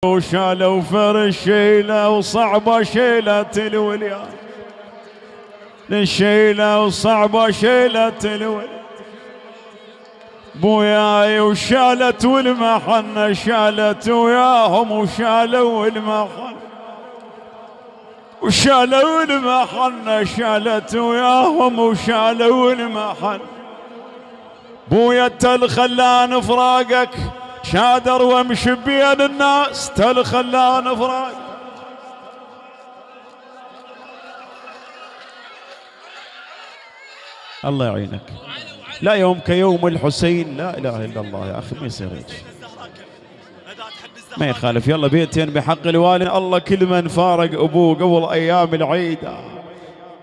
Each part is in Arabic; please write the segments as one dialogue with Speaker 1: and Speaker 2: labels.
Speaker 1: وشالوا فرش شيله وصعبة شيلة الوليان، الشيلة وصعبة شيلة الوليان بوياي، وشالت والمحنة شالت وياهم، وشالوا المحنة وشالوا المحنة شالت وياهم، وشالوا المحنة بويا تل خلان فراقك شادر وامشي بين الناس، تل خلان فراق. الله يعينك. لا يوم كيوم الحسين، لا اله الا الله يا اخي ما يصير هيك، ما يخالف. يلا بيتين بحق الوالد. الله كل من فارق ابوه قبل ايام العيد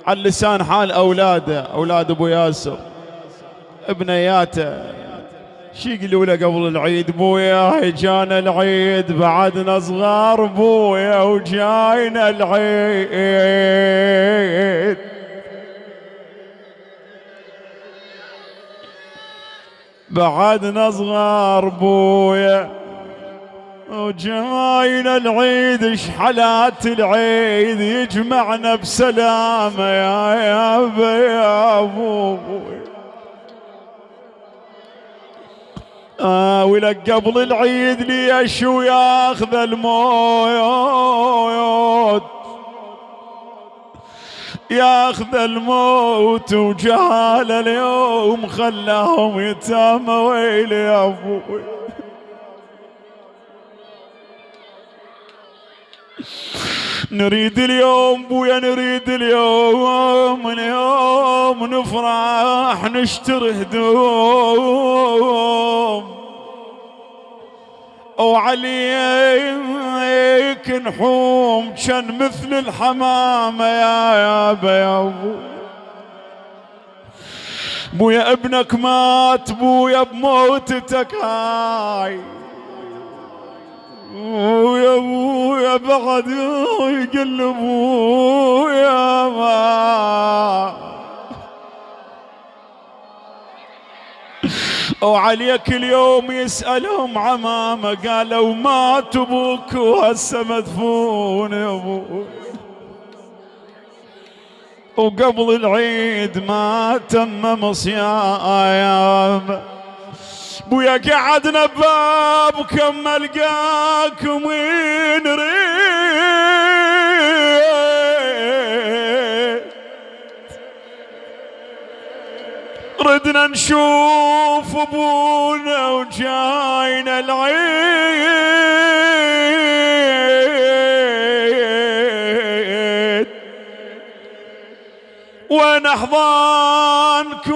Speaker 1: على لسان حال اولاده، اولاد ابو ياسر ابنياته شي يقولوا له قبل العيد؟ بويا جانا العيد بعدنا صغار بويا، وجاينا العيد بعدنا صغار بويا، وجاينا العيد. اش حالات العيد يجمعنا بسلامة يا ابوي. ولك قبل العيد ليش وياخذ الموت، ياخذ الموت وجهال اليوم خلاهم يتامى. ويلي يا ابوي نريد اليوم بويا، نريد اليوم نفرح نشتري هدوم، وعليك نحوم كان مثل الحمامة يا ابو. بويا ابنك مات بويا بموتتك هاي، ويا ابويا بعد يقلبوا يا ما، وعليك اليوم يسألهم عمامة قالوا مات ابوك وهسه مدفون يا ابوي. وقبل العيد ما تم صيام بويا، قعدنا باب كم القاكم ردنا نشوف ابونا وجاينا العيد، وين احضانكم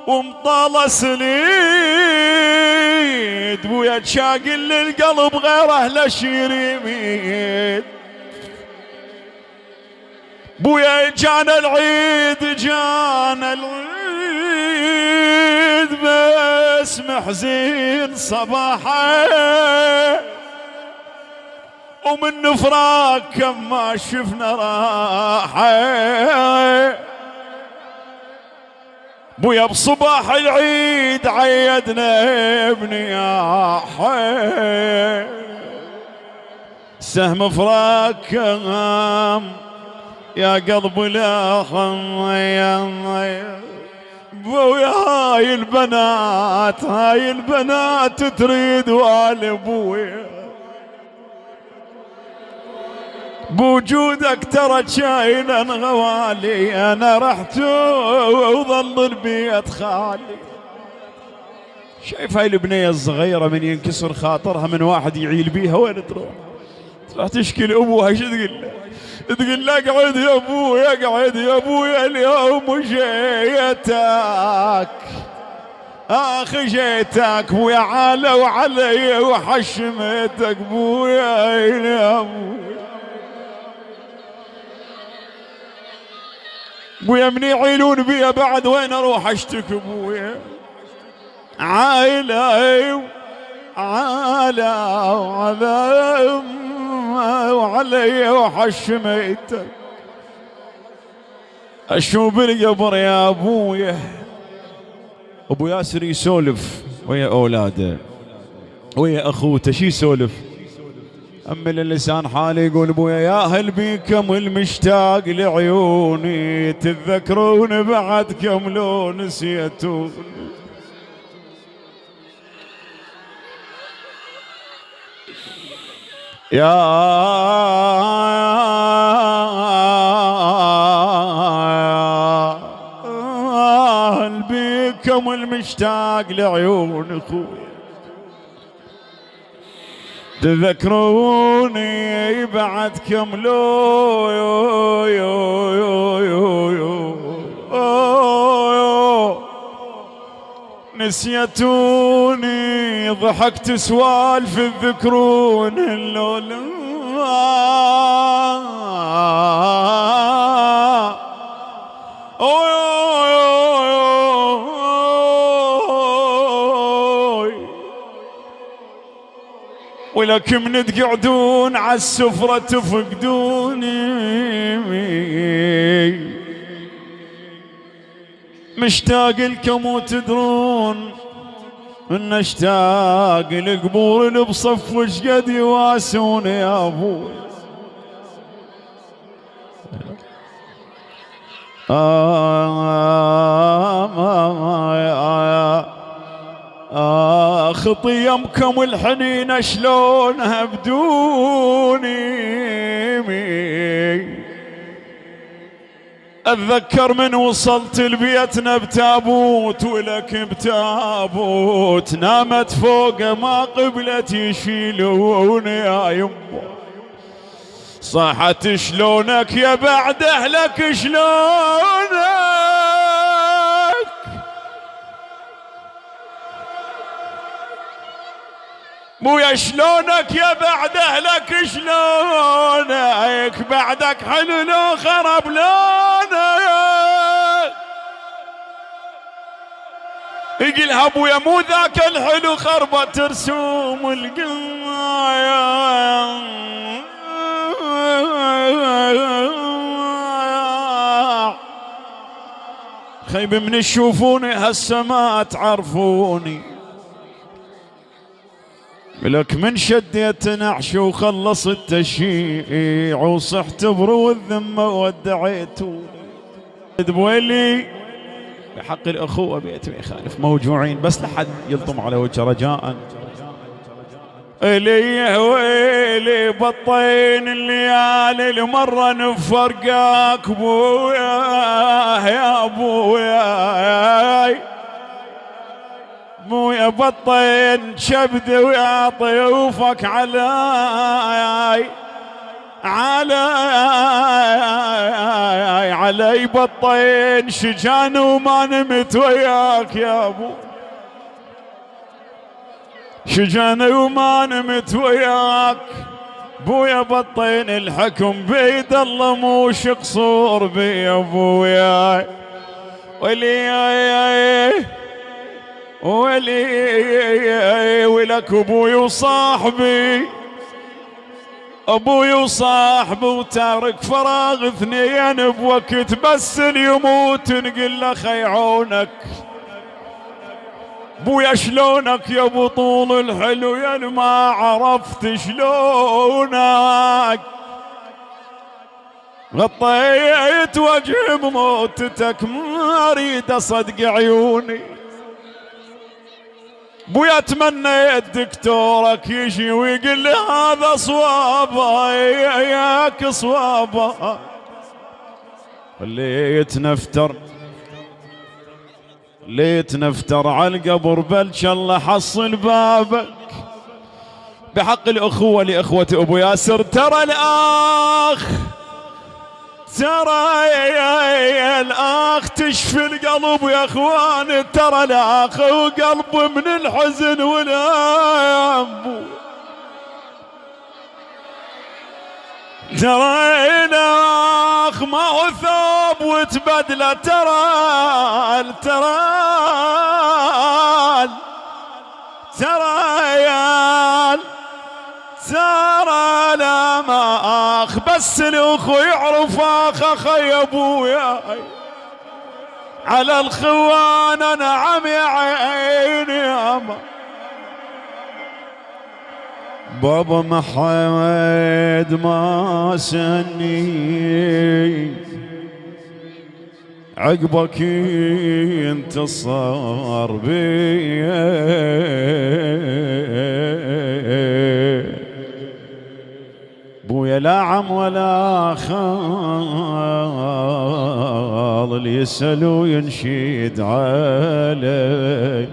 Speaker 1: ومطالة سليد بويا، تشاقل للقلب غير اهل شيريميد. بويا جانا العيد جانا العيد بس محزين صباحا، ومن فراق كم ما شفنا راحة. بويا بصباح العيد عيدنا ابني يا حي، سهم فراق كم يا قلب لا خميم. بويا هاي البنات تريد والبويا، بوجودك ترى شاينا غوالي. انا رحت وظل البيت خالي. شايف هاي البنية الصغيرة من ينكسر خاطرها من واحد يعيل بيها وين تروح؟ تروح تشكي لابوها. ايش تقول له؟ تقول له اقعد يا ابوي اقعد يا ابوي اليوم جيتك جيتك بويا على وعلي وحشمتك بويا يا ابوي. بويا من يعيلون بيا بعد وين اروح اشتكي بويا؟ عائلة وعلي وحشمتك. اشوف القبر يا ابويا، ابو ياسر يسولف ويا اولاده ويا اخوته. شي يسولف؟ أمل اللسان حالي يقول بويا يا هل بيكم المشتاق لعيوني تتذكرون بعدكم لو نسيتوني يا هل بيكم المشتاق لعيون اخوي تذكروني بعدكم لو يو يو يو يو يو نسيتوني ضحكت سوالف الذكرون اللولا ولكم من تقعدون عالسفرة تفقدوني مشتاق لكم وتدرون ان اشتاق لقبور اللي بصف وشقد يواسوني يا ابوي خطي يمكم الحنين شلونها بدوني اتذكر من وصلت لبيتنا بتابوت ولك بتابوت نامت فوق ما قبلت يشيلوني يا يمه صاحت شلونك يا بعد اهلك شلونك بويا شلونك يا بعد اهلك شلونك بعدك حلو لو خرب لونك يقلها ابويا مو ذاك الحلو خربت رسوم القمايا خيب من تشوفوني هسه ما تعرفوني لك من شديت نعش وخلصت تشييع وصحت برو الذمة ودعيتوني بويلي بحق الأخوة بيت ما يخالف موجوعين بس لحد يلطم على وجه رجاء إلي ويلي بطين الليالي المرة نفرقاك بويا يا بويا بويا بطين شبد ويا طيوفك علي بطين شجان وما نمت وياك يا ابو شجان وما نمت وياك بويا بطين الحكم بيد الله موش قصور بي ابويا ولي ولك ابوي وصاحبي ابوي وصاحبي وتارك فراغ اثنين بوقت بس يموت نقول له خيعونك بويا شلونك يا ابو طول الحلو يا ما عرفت شلونك غطيت وجه بموتتك ما اريد اصدق عيوني بويا تمنيت دكتورك يجي ويقول لي هذا صوابه ياك صوابه خليت نفتر على القبر بلش الله حصل بابك بحق الأخوة لإخوة أبو ياسر ترى الأخ تشفي القلب يا اخوان ترى الاخ وقلب من الحزن ولا ينبو ترى الاخ ما هو ثوب وتبدله ترى لا ما اخ بس الاخو يعرف اخي ابويا على الخوان نعم يا عيني ياما بابا محمد ما سني عقبك انتصر بي بويا لا عم ولا خال اللي يسأل وينشد علي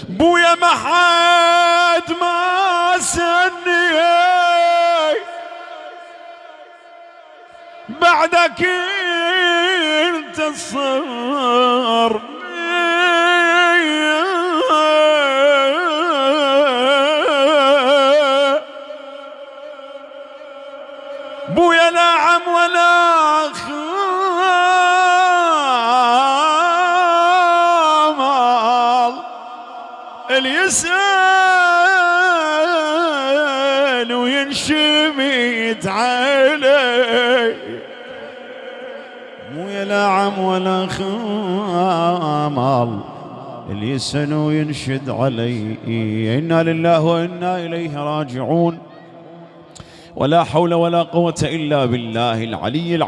Speaker 1: بويا ما حد ما سني بعدك انتصر بويا لا عم ولا خال اللي يسأل وينشمت علي بويا لا عم ولا خال اللي يسأل وينشد علي إنا لله وإنا إليه راجعون ولا حول ولا قوة إلا بالله العلي العظيم.